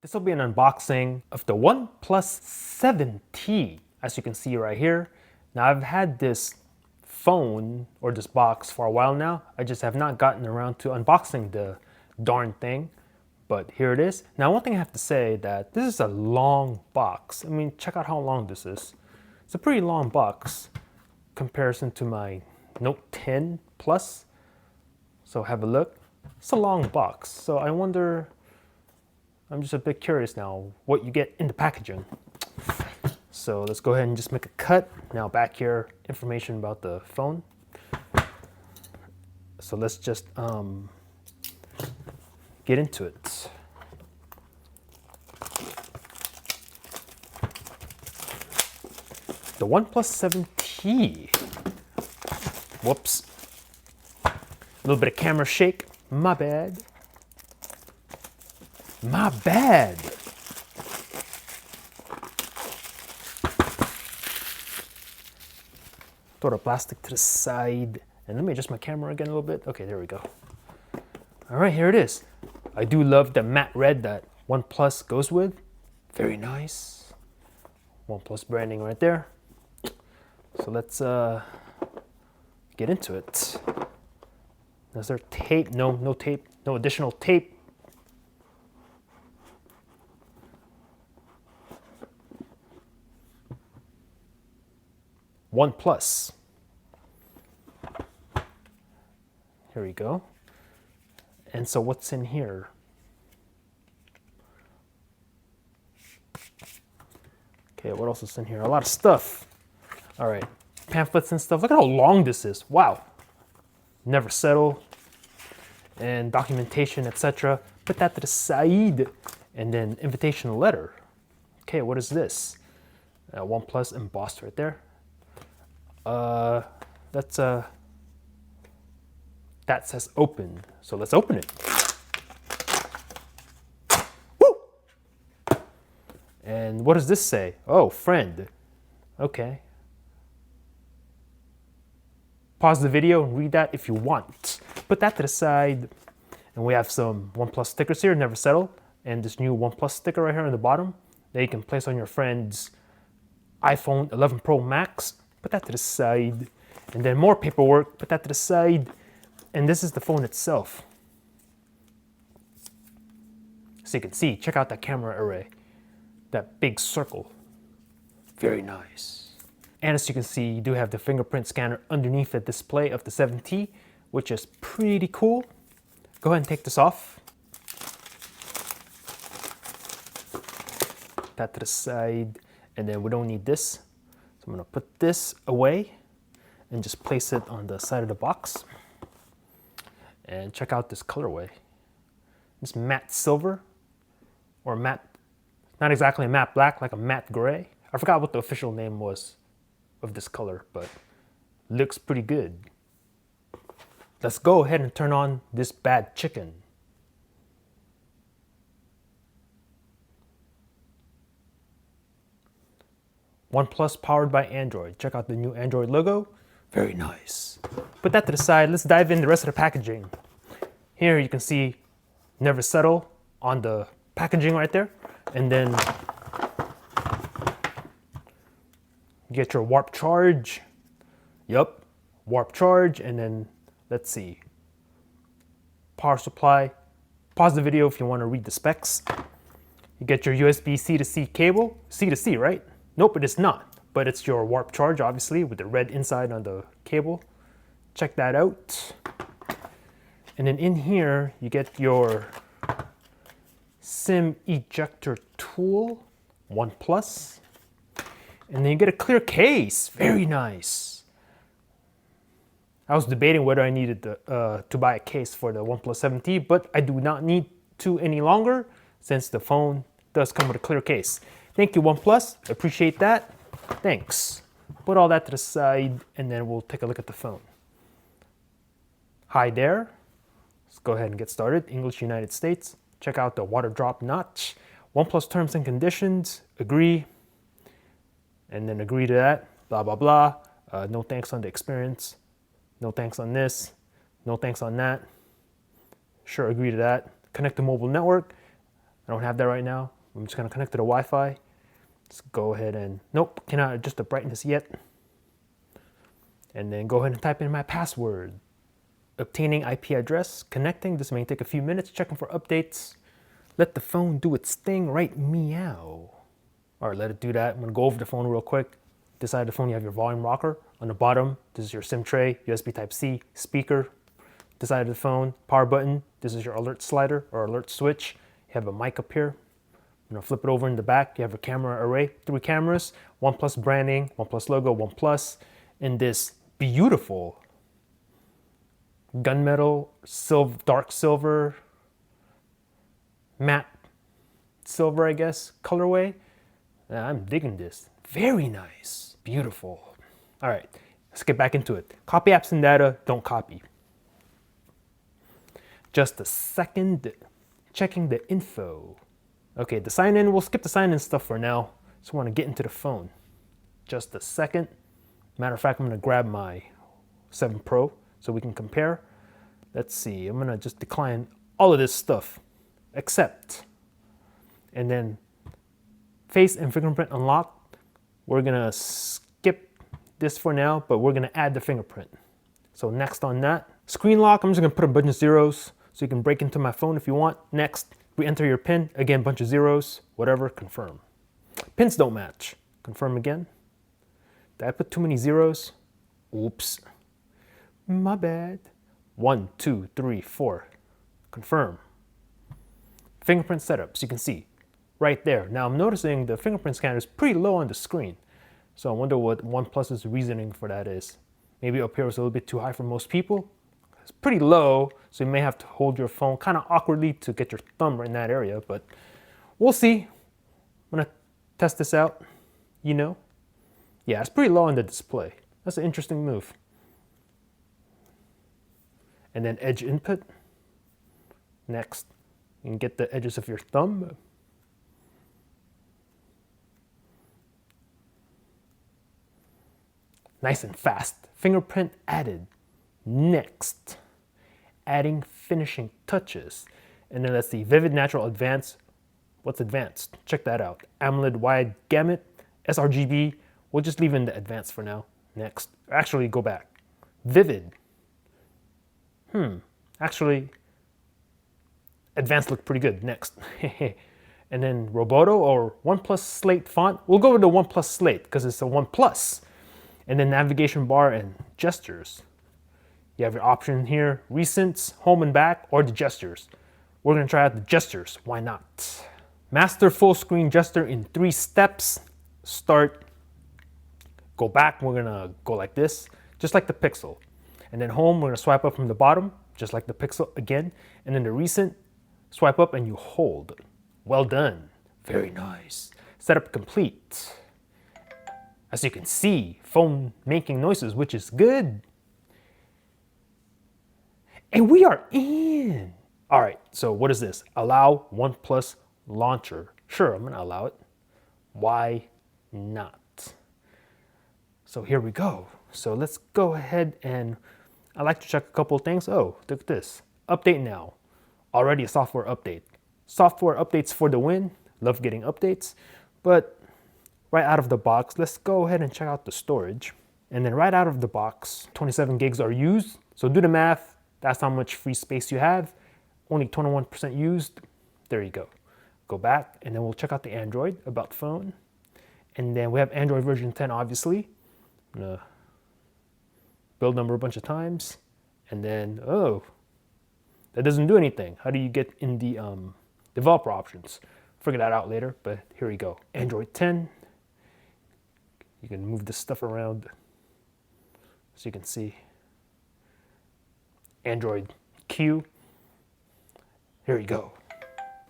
This will be an unboxing of the OnePlus 7T, as you can see right here. Now I've had this phone or this box for a while now. I just have not gotten around to unboxing the darn thing, but here it is. Now one thing I have to say that this is a long box. I mean, check out how long this is. It's a pretty long box comparison to my Note 10 Plus. So have a look. It's a long box. So I wonder, I'm just a bit curious now what you get in the packaging. So let's go ahead and just make a cut. Now back here, information about the phone. So let's just get into it. The OnePlus 7T. Whoops. A little bit of camera shake. My bad. My bad. Throw the plastic to the side. And let me adjust my camera again a little bit. Okay, there we go. All right, here it is. I do love the matte red that OnePlus goes with. Very nice. OnePlus branding right there. So let's get into it. Is there tape? No, no tape. No additional tape. OnePlus. Here we go. And so what's in here? Okay, what else is in here? A lot of stuff. All right, pamphlets and stuff. Look at how long this is. Wow. Never settle. And documentation, etc. Put that to the side. And then invitation letter. Okay, what is this? OnePlus embossed right there. That says open. So let's open it. Woo! And what does this say? Oh, friend. Okay. Pause the video and read that if you want. Put that to the side. And we have some OnePlus stickers here, never settle. And this new OnePlus sticker right here on the bottom that you can place on your friend's iPhone 11 Pro Max. Put that to the side. And then more paperwork, put that to the side. And this is the phone itself. So you can see, check out that camera array. That big circle. Very nice. And as you can see, you do have the fingerprint scanner underneath the display of the 7T, which is pretty cool. Go ahead and take this off. Put that to the side. And then we don't need this. So I'm gonna put this away and just place it on the side of the box. And check out this colorway. This matte silver, or matte, not exactly a matte black, like a matte gray. I forgot what the official name was of this color, but looks pretty good. Let's go ahead and turn on this bad chicken. OnePlus powered by Android. Check out the new Android logo. Very nice. Put that to the side. Let's dive in the rest of the packaging. Here you can see never settle on the packaging right there. And then you get your warp charge. Yup, warp charge. And then let's see. Power supply. Pause the video if you want to read the specs. You get your USB C to C cable. C to C, right? Nope, it is not, but it's your warp charge, obviously, with the red inside on the cable. Check that out. And then in here, you get your SIM ejector tool, OnePlus. And then you get a clear case, very nice. I was debating whether I needed to buy a case for the OnePlus 7T, but I do not need to any longer since the phone does come with a clear case. Thank you, OnePlus. Appreciate that. Thanks. Put all that to the side, and then we'll take a look at the phone. Hi there. Let's go ahead and get started. English, United States. Check out the water drop notch. OnePlus terms and conditions. Agree. And then agree to that. Blah, blah, blah. No thanks on the experience. No thanks on this. No thanks on that. Sure, agree to that. Connect to mobile network. I don't have that right now. I'm just gonna connect to the Wi-Fi. Let's go ahead and, nope, cannot adjust the brightness yet. And then go ahead and type in my password. Obtaining IP address, connecting. This may take a few minutes, checking for updates. Let the phone do its thing, right? Meow. All right, let it do that. I'm gonna go over the phone real quick. This side of the phone, you have your volume rocker. On the bottom, this is your SIM tray, USB Type-C, speaker. This side of the phone, power button. This is your alert slider or alert switch. You have a mic up here. I'm gonna flip it over in the back. You have a camera array, 3 cameras, OnePlus branding, OnePlus logo, OnePlus, in this beautiful gunmetal, dark silver, matte silver, I guess, colorway. I'm digging this. Very nice, beautiful. All right, let's get back into it. Copy apps and data, don't copy. Just a second, checking the info. Okay, the sign in, we'll skip the sign in stuff for now. Just want to get into the phone. Just a second. Matter of fact, I'm gonna grab my 7 Pro so we can compare. Let's see, I'm gonna just decline all of this stuff, accept. And then face and fingerprint unlock. We're gonna skip this for now, but we're gonna add the fingerprint. So next on that. Screen lock, I'm just gonna put a bunch of zeros so you can break into my phone if you want. Next, re-enter your PIN, again, bunch of zeros, whatever, confirm. Pins don't match, confirm again. Did I put too many zeros? Oops, my bad. 1, 2, 3, 4, confirm. Fingerprint setup, so you can see right there. Now I'm noticing the fingerprint scanner is pretty low on the screen. So I wonder what OnePlus's reasoning for that is. Maybe up here was a little bit too high for most people. It's pretty low, so you may have to hold your phone kind of awkwardly to get your thumb in that area, but we'll see. I'm gonna test this out, you know. Yeah, it's pretty low on the display. That's an interesting move. And then edge input. Next, you can get the edges of your thumb. Nice and fast. Fingerprint added. Next, adding finishing touches. And then let's see, Vivid Natural Advanced. What's advanced? Check that out. AMOLED wide gamut, sRGB. We'll just leave in the advanced for now. Next, actually go back. Vivid. Actually, advanced looked pretty good. Next. And then Roboto or OnePlus Slate font. We'll go with the OnePlus Slate because it's a OnePlus. And then navigation bar and gestures. You have your option here, recents, home and back, or the gestures. We're gonna try out the gestures, why not? Master full screen gesture in 3 steps. Start, go back, we're gonna go like this, just like the Pixel. And then home, we're gonna swipe up from the bottom, just like the Pixel again. And then the recent, swipe up and you hold. Well done, very nice. Setup complete. As you can see, phone making noises, which is good. And we are in. All right, so what is this? Allow OnePlus launcher. Sure, I'm gonna allow it. Why not? So here we go. So let's go ahead and I like to check a couple of things. Oh, look at this. Update now. Already a software update. Software updates for the win. Love getting updates. But right out of the box, let's go ahead and check out the storage. And then right out of the box, 27 gigs are used. So do the math. That's how much free space you have. Only 21% used. There you go. Go back and then we'll check out the Android about phone. And then we have Android version 10, obviously. I'm gonna build number a bunch of times. And then, oh, that doesn't do anything. How do you get in the developer options? Figure that out later, but here we go. Android 10. You can move this stuff around so you can see. Android Q. Here you go.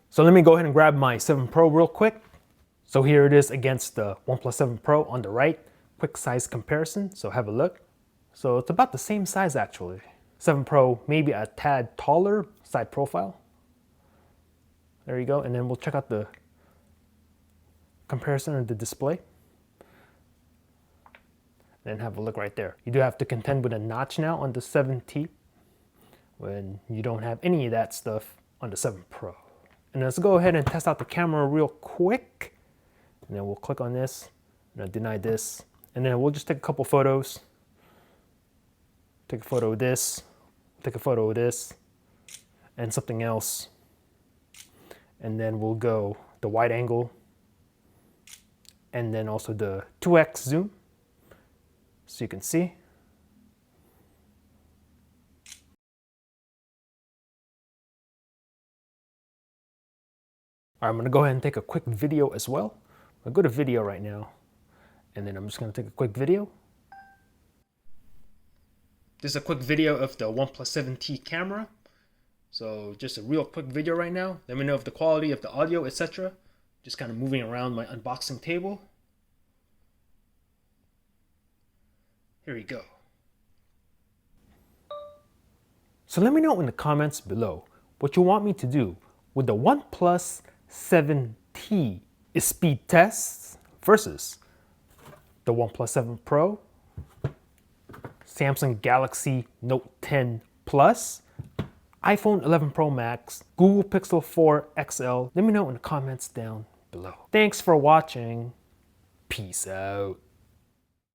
So let me go ahead and grab my 7 Pro real quick. So here it is against the OnePlus 7 Pro on the right. Quick size comparison, so have a look. So it's about the same size actually. 7 Pro maybe a tad taller side profile. There you go, and then we'll check out the comparison of the display. And have a look right there. You do have to contend with a notch now on the 7T when you don't have any of that stuff on the 7 Pro. And let's go ahead and test out the camera real quick. And then we'll click on this, and I'll deny this. And then we'll just take a couple photos. Take a photo of this, take a photo of this, and something else. And then we'll go the wide angle, and then also the 2x zoom, so you can see. All right, I'm gonna go ahead and take a quick video as well. I'll go to video right now, and then I'm just gonna take a quick video. This is a quick video of the OnePlus 7T camera. So just a real quick video right now. Let me know if the quality of the audio, etc. Just kind of moving around my unboxing table. Here we go. So let me know in the comments below what you want me to do with the OnePlus 7T. Is speed tests versus the OnePlus 7 Pro, Samsung Galaxy Note 10 Plus, iPhone 11 Pro Max, Google Pixel 4 XL. Let me know in the comments down below. Thanks for watching. Peace out.